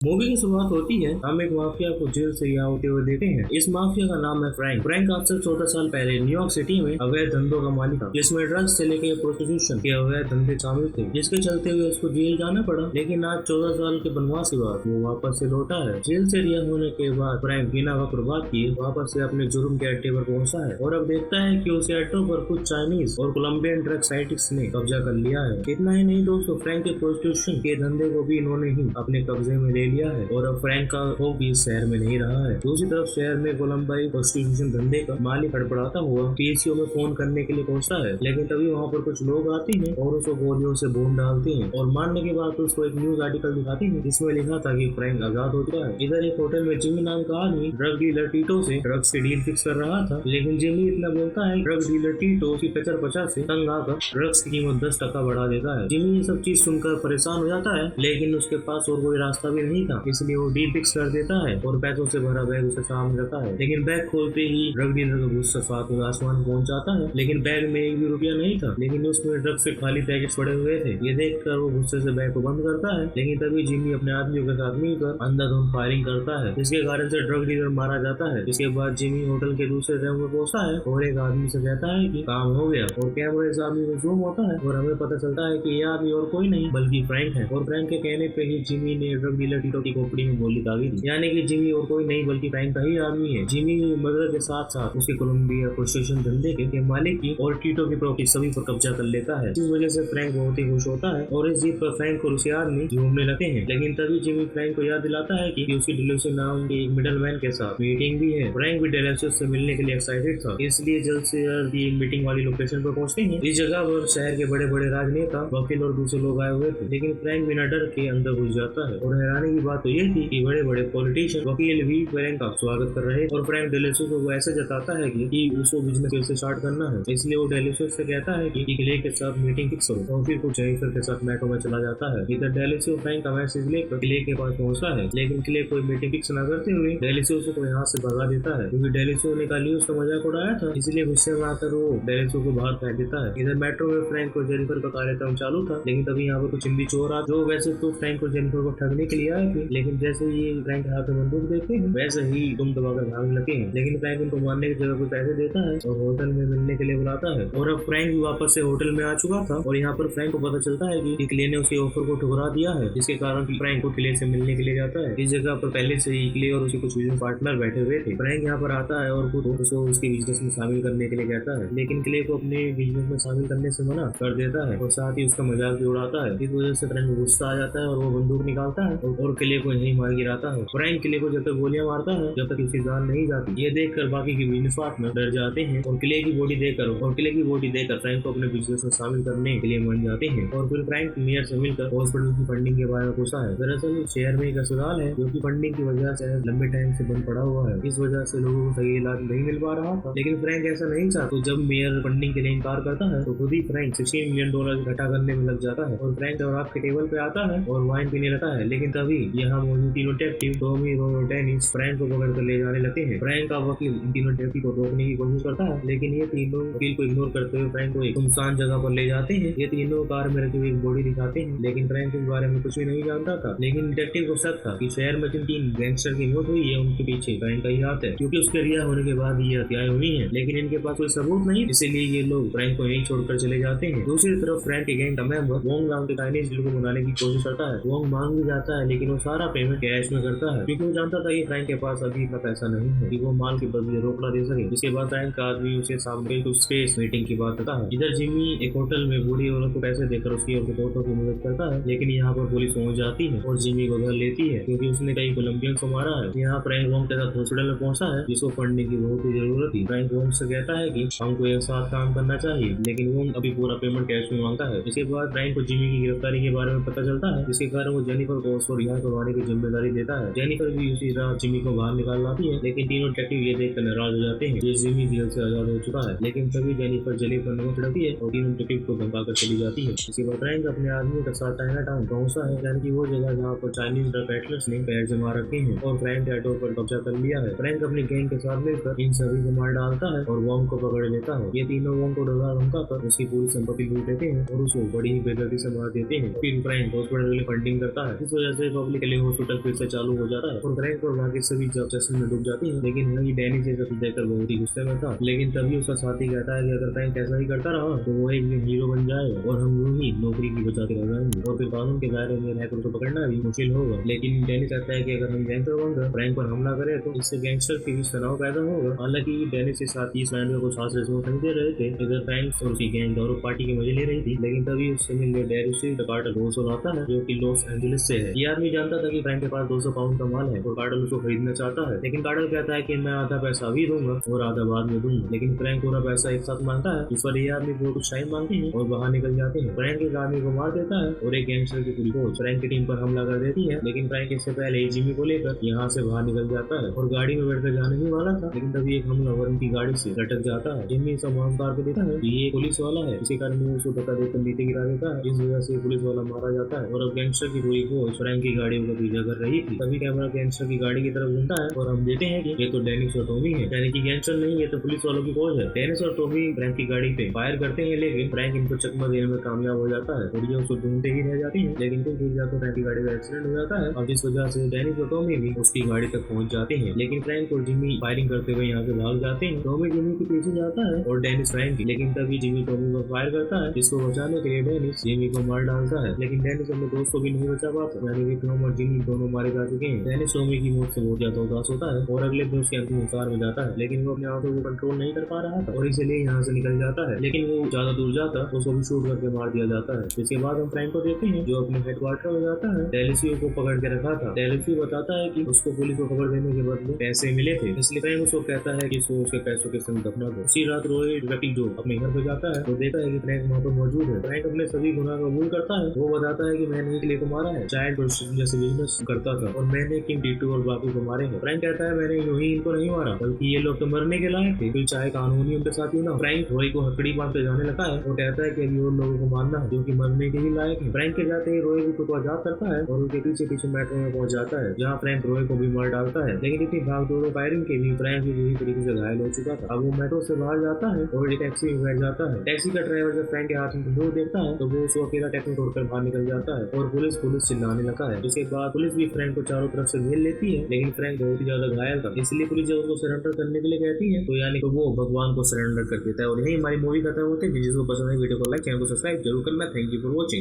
Movie की शुरुआत होती है। हम एक माफिया को जेल से यहाँ होते हुए देखते हैं। इस माफिया का नाम है फ्रैंक। फ्रैंक आज से 14 साल पहले न्यूयॉर्क सिटी में अवैध धंधों का मालिक था, जिसमें ड्रग्स से लेकर प्रोस्टिट्यूशन के अवैध धंधे शामिल थे, जिसके चलते हुए उसको जेल जाना पड़ा। लेकिन आज 14 साल के बनवास के बाद वो वापस से लौटा है। जेल से रिहा होने के बाद फ्रैंक बिना वक्त बर्बाद किए वापस से अपने जुर्म के अड्डे पर पहुंचा है और अब देखता है कि उसे अड्डों पर कुछ चाइनीज और कोलंबियन ड्रग साइटिक्स ने कब्जा कर लिया है। इतना ही नहीं दोस्तों, फ्रैंक के प्रोस्टिट्यूशन के धंधे को भी इन्होंने ही अपने कब्जे में ले लिया है और अब फ्रैंक का खौफ भी इस शहर में नहीं रहा है। दूसरी तरफ शहर में कोलंबाई प्रोस्टिट्यूशन धंधे का मालिक हड़बड़ाता हुआ पीसीओ में फोन करने के लिए पहुंचता है, लेकिन तभी वहाँ पर कुछ लोग आते हैं और उसको गोलियों से भून डालते हैं और मारने के बाद उसको एक न्यूज आर्टिकल दिखाते हैं जिसमें लिखा था कि फ्रैंक आजाद हो चुका है। इधर एक होटल में जिमी नाम का आदमी ड्रग डीलर टीटो से ड्रग्स की डील फिक्स कर रहा था, लेकिन जिमी इतना बोलता है ड्रग डीलर टीटो की कचर पचा से तंग आकर ड्रग्स की कीमत 10% बढ़ा देता है। जिमी ये सब चीज सुनकर परेशान हो जाता है, लेकिन उसके पास और कोई रास्ता भी नहीं था, इसलिए वो डील फिक्स कर देता है और पैसों से भरा बैग उसे सामने रखता है। लेकिन बैग खोलते ही ड्रग डीलर का गुस्सा साथ में आसमान पहुंच जाता है, लेकिन बैग में एक भी रुपया नहीं था, लेकिन उसमें ड्रग से खाली पैकेट्स पड़े हुए थे। ये देखकर वो गुस्से से बैग को बंद करता है, लेकिन तभी जिमी अपने आदमियों के साथ मिलकर अंधाधुंध फायरिंग करता है, जिसके कारण से ड्रग डीलर मारा जाता है। इसके बाद जिमी होटल के दूसरे रूम में पहुंचता है और एक आदमी से कहता है कि काम हो गया और कैमरा इस आदमी में जूम होता है और हमें पता चलता है कि ये आदमी और कोई नहीं बल्कि फ्रैंक है। और फ्रैंक के कहने पे ही जिमी ने ड्रग डीलर टीटो की खोपड़ी में गोली दागी दी, यानी कि जिमी और कोई नहीं बल्कि फ्रैंक का ही आदमी है। जिमी की मदद के साथ साथ उसके कोलंबिया प्रोस्टिट्यूशन धंधे के मालिक की और टीटो की प्रॉपर्टी सभी पर कब्जा कर लेता है। इस वजह से फ्रैंक बहुत ही खुश होता है और इस जीत पर फ्रैंक और उसके आदमी घूमने लगते हैं। लेकिन तभी जिमी फ्रैंक को याद दिलाता है कि उसकी डेलेसियो नाम के एक मिडलमैन के साथ मीटिंग भी है। फ्रैंक भी डेलेसियो से मिलने के लिए एक्साइटेड था, इसलिए जल्द से जल्द ये मीटिंग वाली लोकेशन पर पहुंचते हैं। इस जगह पर शहर के बड़े बड़े राजनेता, वकील और दूसरे लोग आए हुए थे, लेकिन फ्रैंक बिना डर के अंदर घुस जाता है और हैरानी की बात तो ये थी कि बड़े बड़े पॉलिटिशियन वकील भी फ्रैंक का स्वागत कर रहे और फ्रैंक डेलेसियो को ऐसे जताता है कि उसको बिजनेस कैसे स्टार्ट करना है, इसलिए वो डेलेसियो से कहता है कि क्ले के साथ मीटिंग फिक्स करो और फिर कुछ जेनिफर के साथ मेट्रो में चला जाता है। इधर डेलेसियो फ्रैंक का मैसेज लेकर क्ले के पास पहुंचता है, लेकिन क्ले कोई मीटिंग फिक्स न करते हुए डेलेसियो को यहाँ से भगा देता है, क्योंकि डेलेसियो ने कल उसका मजाक उड़ाया था, इसलिए गुस्से में आकर वो डेलेसियो को बाहर फेंक देता है। इधर मेट्रो में फ्रैंक और जेनिफर का कार्यक्रम चालू था, लेकिन तभी यहाँ पर कुछ हिंदी चोर आ जो वैसे तो फ्रैंक और जेनिफर को ठगने के लिए आए थे, लेकिन जैसे ये फ्रैंक हाथ में बंदूक देखते हैं वैसे ही तुम दबाकर भागने लगे हैं। लेकिन फ्रैंक उनको मारने की जगह पर पैसे देता है और होटल में मिलने के लिए बुलाता है। और अब फ्रैंक भी वापस से होटल में आ चुका था और यहाँ पर फ्रैंक को पता चलता है कि क्ले ने उसके ऑफर को ठुकरा दिया है, जिसके कारण फ्रैंक को क्ले से मिलने के लिए जाता है। इस जगह पर पहले से ही क्ले और उसके कुछ बिजनेस पार्टनर बैठे हुए थे। फ्रैंक यहाँ पर आता है और उसको उसके बिजनेस में शामिल करने के लिए कहता है, लेकिन क्ले को अपने बिजनेस में शामिल करने से मना कर देता है और साथ ही उसका मजाक भी उड़ाता है। इस वजह से फ्रैंक को गुस्सा आ जाता है और वो बंदूक निकालता है और क्ले को यही मार गिराता है। फ्रैंक क्ले को जब तक गोलियां मारता है जब तक उसकी जान नहीं जाती। ये देखकर बाकी के बिजनेस पार्टनर डर जाते हैं और क्ले की बॉडी देकर फ्रैंक को अपने बिजनेस में शामिल करने के लिए मान जाते हैं। और फिर फ्रैंक मेयर से मिलकर हॉस्पिटल की फंडिंग के बारे में पूछा है। दरअसल शहर में एक अस्पताल है जो कि फंडिंग की वजह से लंबे टाइम से बंद पड़ा हुआ है, इस वजह से लोगों को सही इलाज नहीं मिल पा रहा था, लेकिन फ्रैंक ऐसा नहीं चाहता। तो जब मेयर फंडिंग के लिए इनकार करता है तो खुद ही फ्रैंक $16 मिलियन इकट्ठा करने में लग जाता है और फ्रैंक और आपके टेबल पे आता है और वाइन पीने लगता है। लेकिन तभी यहाँ मौजूद तीनों डिटेक्टिव टॉमी, रोय और डेनिस फ्रैंक को पकड़ कर ले जाने लगते हैं। फ्रैंक का वकील इन तीनों डिटेक्टिव को रोकने की कोशिश करता है, लेकिन ये तीनों वकील को इग्नोर करते हुए फ्रैंक को एक सुनसान जगह पर ले जाते हैं। ये तीनों कार में रखी हुई एक बॉडी दिखाते हैं, लेकिन फ्रैंक इस बारे में कुछ भी नहीं जानता था। लेकिन डिटेक्टिव को शक था कि शहर में जिन 3 गैंगस्टर की मौत हुई है उनके पीछे फ्रैंक का ही हाथ है, क्योंकि उसके रिहा होने के बाद ये हत्याएं हुई हैं, लेकिन इनके पास कोई सबूत नहीं, इसीलिए ये लोग फ्रैंक को यहीं छोड़कर चले जाते हैं। दूसरी तरफ फ्रैंक के गैंग का मेंबर वोंग नाम के चाइनीज डील को बुलाने की कोशिश करता है। वोंग मांग भी जाता है, लेकिन वो सारा पेमेंट कैश में करता है, क्योंकि वो जानता था कि फ्रैंक के पास अभी इतना पैसा नहीं है कि वो माल के बदले रोकड़ा दे सके। इसके बाद फ्रैंक का आदमी उसे सामने कुछ स्पेस मीटिंग की बात करता है। इधर जिमी एक होटल में बूढ़ी औरत को पैसे देकर उसकी और दोस्तों की मदद करता है, लेकिन यहाँ पर पुलिस पहुंच जाती है और जिमी को घर लेती है, क्योंकि उसने कई कोलंबियन को मारा है। यहाँ फ्रैंक वोंग के साथ हॉस्पिटल में पहुंचा है, जिसको फंडिंग की बहुत ही जरूरत थी। फ्रैंक वोंग से कहता है कि हमको एक साथ काम करना चाहिए, लेकिन वोंग अभी पूरा पेमेंट कैश में मांगता है। इसके बाद फ्रैंक को जिमी की गिरफ्तारी के बारे में पता चलता है, जिसके कारण वो जेनिफर को उसको रिहा करवाने की जिम्मेदारी देता है। जेनिफर भी उसी रात जिमी को बाहर निकाल लाती है, लेकिन तीनों डिटेक्टिव ये देखकर नाराज हो जाते हैं कि जिमी जेल से आजाद हो चुका है। लेकिन तभी जेनिफर जली पर नमक छिड़कती है और तीनों डिटेक्टिव को धमकाकर चली जाती है। इसके बाद फ्रैंक अपने आदमियों के साथ चाइना टाउन पहुंचता है, यानी कि वो जगह जहाँ पर चाइनीज ड्रग पैडलर्स ने पैर जमा रखे हैं और फ्रैंक के ऑटो पर कब्जा कर लिया है। फ्रैंक अपनी गैंग के साथ मिलकर इन सभी को मार डालता है और वोंग को पकड़ लेता है। ये तीनों वोंग को डरा धमका कर उसकी पूरी संपत्ति लूट लेते हैं और उसको बड़ी ही बेदर्दी से मार देते हैं। फिर फ्रैंक हॉस्पिटल के लिए फंडिंग करता है, इस वजह से पब्लिक के लिए हॉस्पिटल फिर से चालू हो जाता है और फ्रैंक और बाकी सभी जश्न में डूब जाती है। लेकिन वही डैनी से सब देखकर बहुत ही गुस्से में था। लेकिन तभी उसका साथी कहता है कि अगर फ्रैंक ऐसा ही करता रहा तो वो एक दिन हीरो बन जाएगा और हम यूं ही नौकरी की बचाते रह जाएंगे और फिर कानून के दायरे में रहकर को पकड़ना भी मुश्किल होगा। लेकिन डैनी चाहता है कि अगर हम गैंगस्टर बनकर फ्रैंक पर हमला करें तो इससे गैंगस्टर के बीच तनाव पैदा होगा। हालांकि डैनी के साथ इस प्लान को खास रिस्पॉन्स नहीं दे रहे थे। इधर फ्रैंक और उसकी गैंग दारू पार्टी के मजे ले रही थी। लेकिन तभी उससे मिलकर डेरिसी कार्टर घोषणा आता है जो कि लॉस एंजलिस से है। ये आदमी जानता था कि फ्रैंक के पास 200 पाउंड का माल है और कार्टर उसको खरीदना चाहता है। लेकिन कार्टर कहता है कि मैं आधा पैसा अभी दूंगा और आधा बाद में दूंगा। लेकिन फ्रैंक पूरा पैसा एक साथ मांगता है। इस पर ये आदमी को कुछ टाइम मांगते हैं और बाहर निकल जाते हैं। फ्रैंक एक आदमी को मार देता है और एक गैंगस्टर की पूरी फौज फ्रैंक की टीम पर हमला कर देती है। लेकिन फ्रैंक इससे पहले जिमी को लेकर यहाँ से बाहर निकल जाता है और गाड़ी में बैठकर जाने ही वाला था। लेकिन तभी एक हमलावर उनकी गाड़ी से लटक जाता है। जिमी सामान उतार के देता है कि ये पुलिस वाला है। इसी कारण वो उसको धक्का देकर नीचे गिरा देता है, जिस वजह से पुलिस वाला मारा जाता है। और अब गैंगस्टर की पूरी फौज फ्रैंक की गाड़ियों का पीछा कर रही थी। तभी कैमरा गैंगस्टर की गाड़ी की तरफ घूमता है और हम देखते हैं कि ये तो डेनिस और टॉमी है, यानी कि गैंगस्टर नहीं, ये तो पुलिस वालों की फौज है। डेनिस और टॉमी फ्रैंक की गाड़ी पे फायर करते हैं लेकिन फ्रैंक इनको चकमा देने में कामयाब हो जाता है और ये उसको ढूंढते ही रह जाती है। लेकिन कुछ दूर जाकर फ्रैंक की गाड़ी का एक्सीडेंट हो जाता है और जिस वजह से डेनिस और टॉमी भी उसकी गाड़ी तक पहुंच जाते हैं। लेकिन फ्रैंक और जिमी फायरिंग करते हुए यहाँ से भाग जाते हैं। टॉमी जिमी के पीछे जाता है और डेनिस फ्रैंक की। लेकिन तभी जिमी टॉमी को फायर करता है, जिसको बचाने के लिए डेनिस जिमी को मार डालता है। लेकिन डेनिस अपने दोस्त को भी नहीं बचा पाता, यानी कि टॉम और जिमी दोनों मारे जा चुके हैं। डेनिस टॉमी की मौत से बहुत ज्यादा उदास होता है और अगले दिन उसके अंतिम संस्कार में जाता है। लेकिन वो अपने आंखों को कंट्रोल नहीं कर पा रहा था और इसलिए यहाँ से निकल जाता है। लेकिन वो ज्यादा दूर जाता तो उसको भी शूट करके मार दिया जाता है। इसके बाद हम फ्रैंक को देखते हैं जो अपने हेडक्वार्टर में जाता है। डेलिसियो को पकड़ के रखा था। डेलिसियो बताता है कि उसको पुलिस को खबर देने के बदले पैसे मिले थे, इसलिए फ्रैंक उसको कहता है कि उसको उसके पैसों के संग दफना दो। उसी रात रोए व्यक्ति जो अपने घर पे जाता है तो देखता है कि फ्रैंक वहाँ पर मौजूद है। फ्रैंक अपने सभी गुनाह कबूल करता है। वो बताता है कि मैंने एक को मारा है, चाइल्ड प्रोस्टिट्यूशन जैसे बिजनेस करता था और मैंने किंग टीटू और बाकी को मारे हैं। फ्रैंक कहता है मैंने यूं ही इनको नहीं मारा, बल्कि ये लोग तो मरने के लायक थे, फिर चाहे कानूनी उनके साथ ही ना। फ्रैंक रोय को हथकड़ी बांधते जाने लगा है और कहता है कि अभी और लोगों को मारना है जो कि मरने के ही लायक है। फ्रैंक के जाते ही रोय को आजाद करता है और उनके पीछे पीछे मेट्रो में पहुंच जाता है, जहाँ फ्रैंक रोय को भी मार डालता है। लेकिन इतनी भागदौड़ और फायरिंग के भी फ्रैंक भी बुरी तरीके से घायल हो चुका था। अब वो मेट्रो से बाहर जाता है और एक टैक्सी में बैठ जाता है। टैक्सी का ड्राइवर जब फ्रैंक के हाथ में बंदूक देखता है तो वो उसको अकेला टैक्सी तोड़कर बाहर निकल जाता है और पुलिस चिल्लाने लगा है। इसके बाद पुलिस भी फ्रैंक को चारों तरफ से घेर लेती है। लेकिन फ्रैंक बहुत ही ज्यादा घायल था, इसलिए पुलिस जब उसको सरेंडर करने के लिए कहती है तो यानी तो वो भगवान को सरेंडर कर देता है। और यही हमारी मूवी खत्म होती है। जिसको पसंद है वीडियो को लाइक, चैनल को सब्सक्राइब जरूर करना। Thank you for watching.